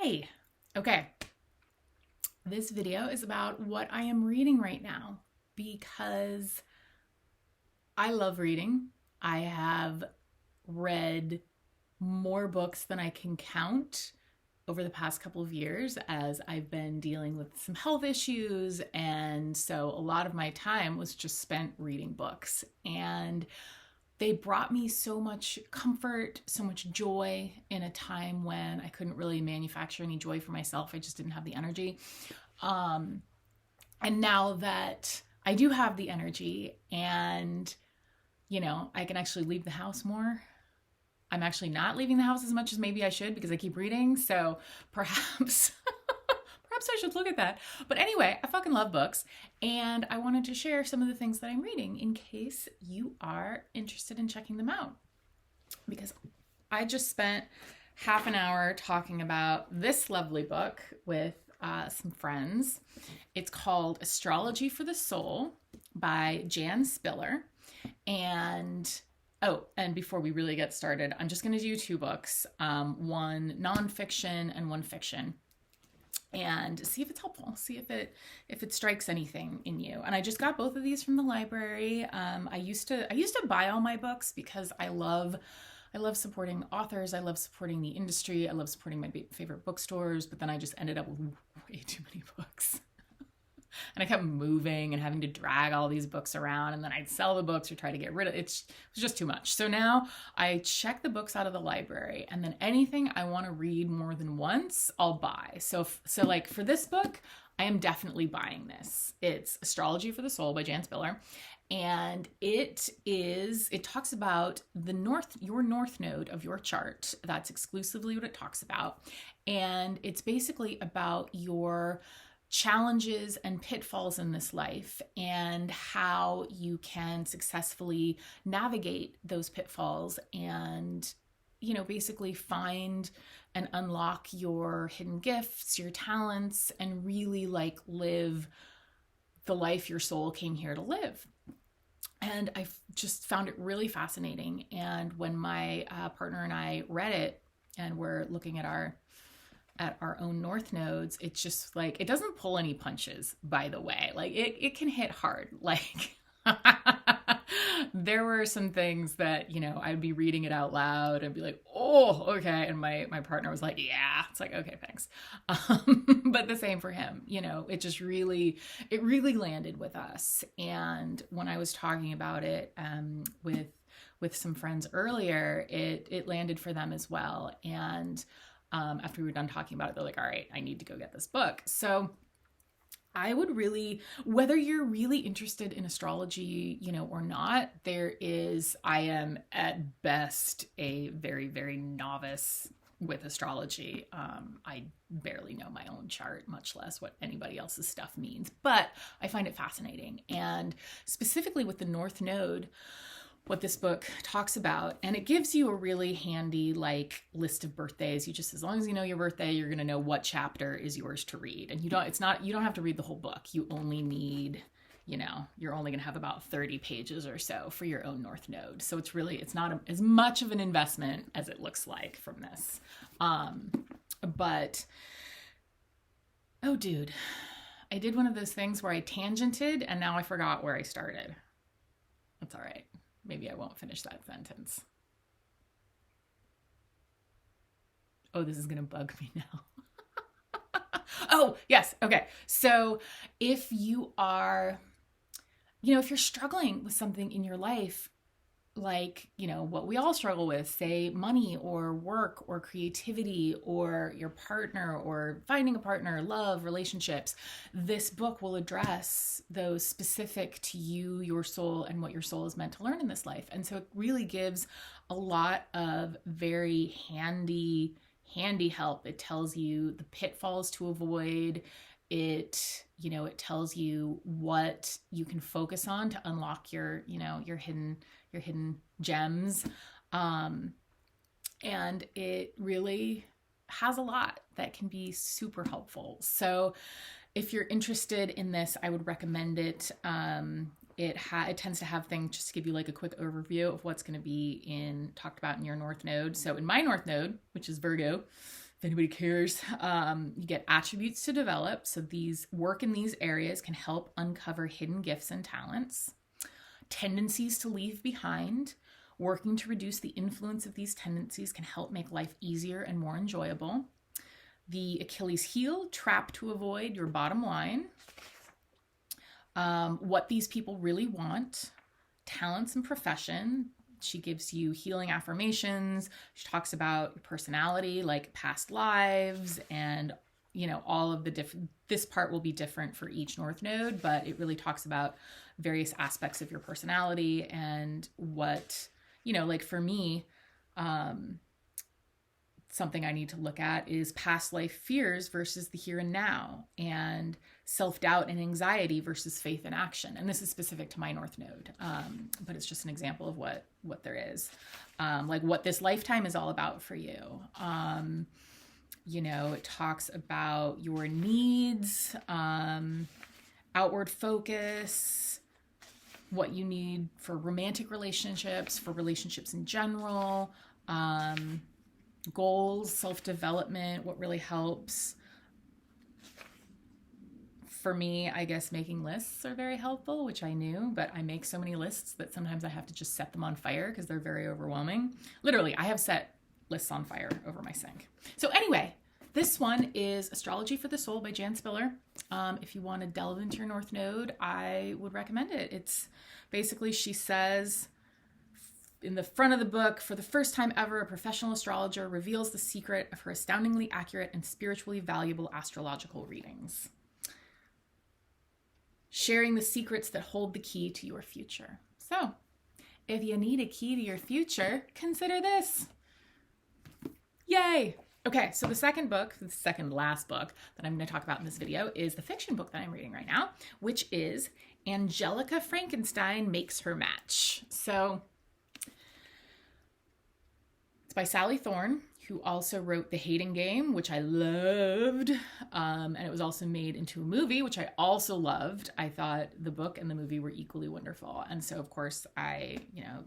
Hi. Okay. This video is about what I am reading right now because I love reading. I have read more books than I can count over the past couple of years as I've been dealing with some health issues. And so a lot of my time was just spent reading books. And they brought me so much comfort, so much joy in a time when I couldn't really manufacture any joy for myself. I just didn't have the energy. Um, and now that I do have the energy and, I can actually leave the house more. I'm actually not leaving the house as much as maybe I should because I keep reading. So perhaps perhaps I should look at that. But anyway, I fucking love books. And I wanted to share some of the things that I'm reading in case you are interested in checking them out. Because I just spent half an hour talking about this lovely book with some friends. It's called Astrology for the Soul by Jan Spiller. And before we really get started, I'm just going to do two books, one nonfiction and one fiction, and see if it's helpful, see if it strikes anything in you. And I just got both of these from the library. I used to buy all my books because I love supporting authors. I love supporting the industry. I love supporting my favorite bookstores. But then I just ended up with way too many books. And I kept moving and having to drag all these books around, and then I'd sell the books or try to get rid of it. It was just too much. So now I check the books out of the library, and then anything I want to read more than once, I'll buy. So like for this book, I am definitely buying this. It's Astrology for the Soul by Jan Spiller. And it talks about your north node of your chart. That's exclusively what it talks about. And it's basically about your challenges and pitfalls in this life and how you can successfully navigate those pitfalls and, basically find and unlock your hidden gifts, your talents, and really live the life your soul came here to live. And I just found it really fascinating. And when my partner and I read it and we're looking at our own north nodes, it's just it doesn't pull any punches, by the way. It can hit hard. There were some things that, I'd be reading it out loud and be like, oh, okay. And my partner was like, yeah. It's like, okay, thanks. But the same for him, it really landed with us. And when I was talking about it with some friends earlier, it landed for them as well. And after we were done talking about it, they're like, all right, I need to go get this book. So I would whether you're really interested in astrology, or not, I am at best a very, very novice with astrology. I barely know my own chart, much less what anybody else's stuff means, but I find it fascinating. And specifically with the North Node, what this book talks about, and it gives you a really handy list of birthdays. As long as you know your birthday, you're going to know what chapter is yours to read. And you don't have to read the whole book. You only need, you're only going to have about 30 pages or so for your own North Node. So it's not as much of an investment as it looks like from this. But oh dude, I did one of those things where I tangented and now I forgot where I started. That's all right. Maybe I won't finish that sentence. Oh, this is going to bug me now. Oh, yes. Okay. So if you are, if you're struggling with something in your life, what we all struggle with, say money or work or creativity or your partner or finding a partner, love, relationships, this book will address those specific to you, your soul, and what your soul is meant to learn in this life. And so it really gives a lot of very handy help. It tells you the pitfalls to avoid. It tells you what you can focus on to unlock your hidden gems. And it really has a lot that can be super helpful. So if you're interested in this, I would recommend it. It tends to have things just to give you a quick overview of what's going to be talked about in your North Node. So in my North Node, which is Virgo, if anybody cares. You get attributes to develop. So these work in these areas can help uncover hidden gifts and talents. Tendencies to leave behind. Working to reduce the influence of these tendencies can help make life easier and more enjoyable. The Achilles heel, trap to avoid, your bottom line. What these people really want. Talents and profession. She gives you healing affirmations. She talks about your personality, like past lives, and all of the different, this part will be different for each North Node, but it really talks about various aspects of your personality and what, like for me, something I need to look at is past life fears versus the here and now, and self-doubt and anxiety versus faith and action. And this is specific to my North Node, but it's just an example of what there is, like what this lifetime is all about for you. It talks about your needs, outward focus, what you need for romantic relationships, for relationships in general, goals, self-development, what really helps. For me, I guess making lists are very helpful, which I knew, but I make so many lists that sometimes I have to just set them on fire because they're very overwhelming. Literally, I have set lists on fire over my sink. So anyway, this one is Astrology for the Soul by Jan Spiller. If you want to delve into your North Node, I would recommend it. It's basically, she says in the front of the book, for the first time ever, a professional astrologer reveals the secret of her astoundingly accurate and spiritually valuable astrological readings. Sharing the secrets that hold the key to your future. So, if you need a key to your future, consider this. Yay! Okay, so the second last book that I'm going to talk about in this video is the fiction book that I'm reading right now, which is Angelika Frankenstein Makes Her Match. So, it's by Sally Thorne, who also wrote The Hating Game, which I loved. And it was also made into a movie, which I also loved. I thought the book and the movie were equally wonderful. And so, of course, I,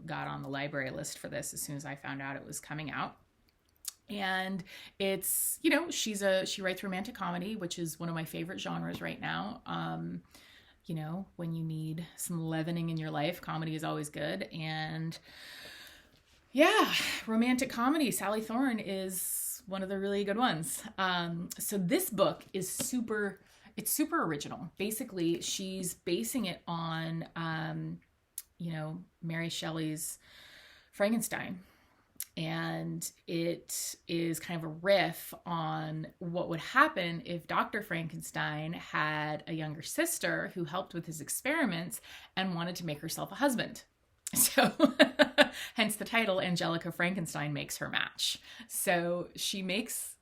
got on the library list for this as soon as I found out it was coming out. And it's, she writes romantic comedy, which is one of my favorite genres right now. When you need some leavening in your life, comedy is always good. And yeah, romantic comedy. Sally Thorne is one of the really good ones. So this book is super original. Basically, she's basing it on, Mary Shelley's Frankenstein. And it is kind of a riff on what would happen if Dr. Frankenstein had a younger sister who helped with his experiments and wanted to make herself a husband. So hence the title, Angelika Frankenstein Makes Her Match. So she makes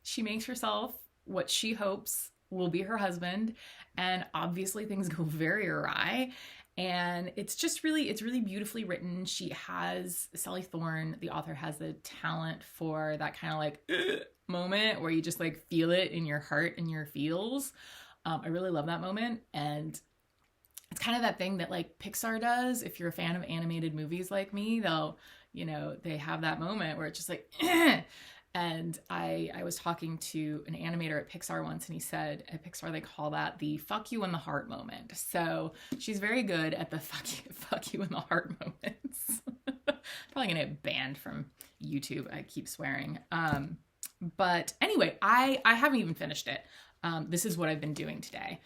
herself what she hopes will be her husband. And obviously things go very awry. And it's really beautifully written. Sally Thorne, the author, has the talent for that kind of like moment where you just like feel it in your heart and your feels. I really love that moment. And it's kind of that thing that like Pixar does. If you're a fan of animated movies like me, they have that moment where it's just like, And I was talking to an animator at Pixar once, and he said at Pixar they call that the fuck you in the heart moment. So she's very good at the fuck you in the heart moments. Probably gonna get banned from YouTube. I keep swearing. But anyway, I haven't even finished it. This is what I've been doing today.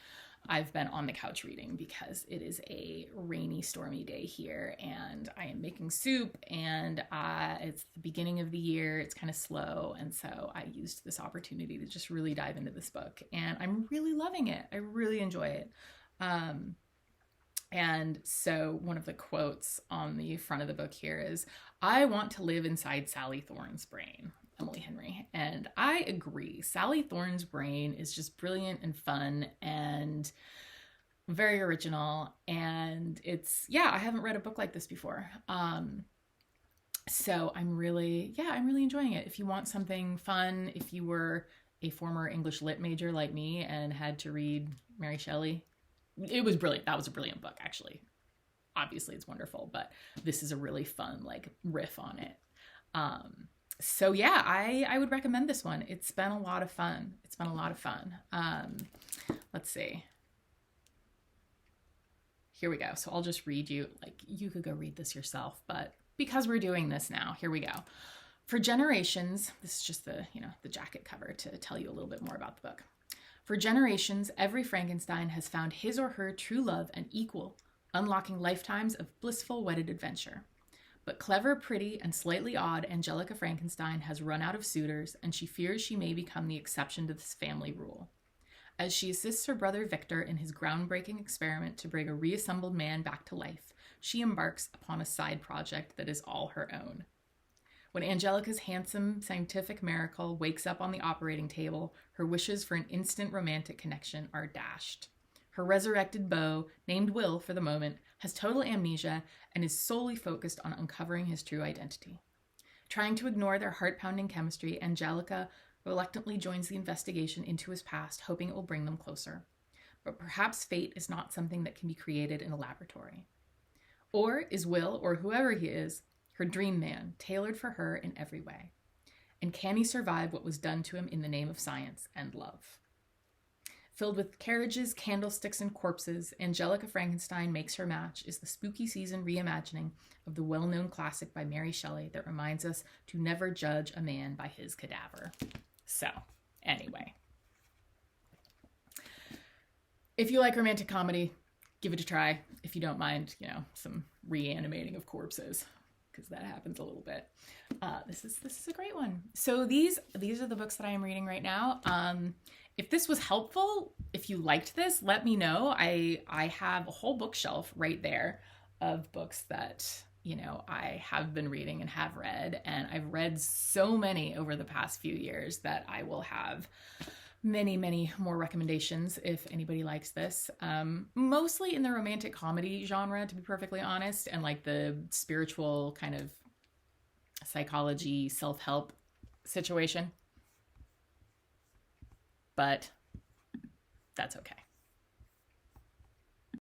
I've been on the couch reading because it is a rainy, stormy day here, and I am making soup, and it's the beginning of the year. It's kind of slow, and so I used this opportunity to just really dive into this book, and I'm really loving it. I really enjoy it. And so one of the quotes on the front of the book here is, "I want to live inside Sally Thorne's brain." Emily Henry. And I agree. Sally Thorne's brain is just brilliant and fun and very original. And I haven't read a book like this before. So I'm really enjoying it. If you want something fun, if you were a former English lit major like me and had to read Mary Shelley, it was brilliant. That was a brilliant book, actually. Obviously it's wonderful, but this is a really fun, like, riff on it. So yeah, I would recommend this one. It's been a lot of fun. It's been a lot of fun. Let's see. Here we go. So I'll just read you, like, you could go read this yourself, but because we're doing this now, here we go. For generations, this is just the, the jacket cover to tell you a little bit more about the book. For generations, every Frankenstein has found his or her true love and equal, unlocking lifetimes of blissful wedded adventure. But clever, pretty, and slightly odd Angelika Frankenstein has run out of suitors, and she fears she may become the exception to this family rule. As she assists her brother Victor in his groundbreaking experiment to bring a reassembled man back to life, she embarks upon a side project that is all her own. When Angelika's handsome scientific miracle wakes up on the operating table, her wishes for an instant romantic connection are dashed. Her resurrected beau, named Will for the moment, has total amnesia and is solely focused on uncovering his true identity. Trying to ignore their heart-pounding chemistry, Angelika reluctantly joins the investigation into his past, hoping it will bring them closer. But perhaps fate is not something that can be created in a laboratory. Or is Will, or whoever he is, her dream man, tailored for her in every way? And can he survive what was done to him in the name of science and love? Filled with carriages, candlesticks, and corpses, Angelika Frankenstein Makes Her Match is the spooky season reimagining of the well-known classic by Mary Shelley that reminds us to never judge a man by his cadaver. So, anyway. If you like romantic comedy, give it a try. If you don't mind, some reanimating of corpses, because that happens a little bit. This is a great one. So these are the books that I am reading right now. If this was helpful, if you liked this, let me know. I have a whole bookshelf right there of books that, I have been reading and have read. And I've read so many over the past few years that I will have many, many more recommendations if anybody likes this. Mostly in the romantic comedy genre, to be perfectly honest, and like the spiritual kind of psychology, self-help situation. But that's okay.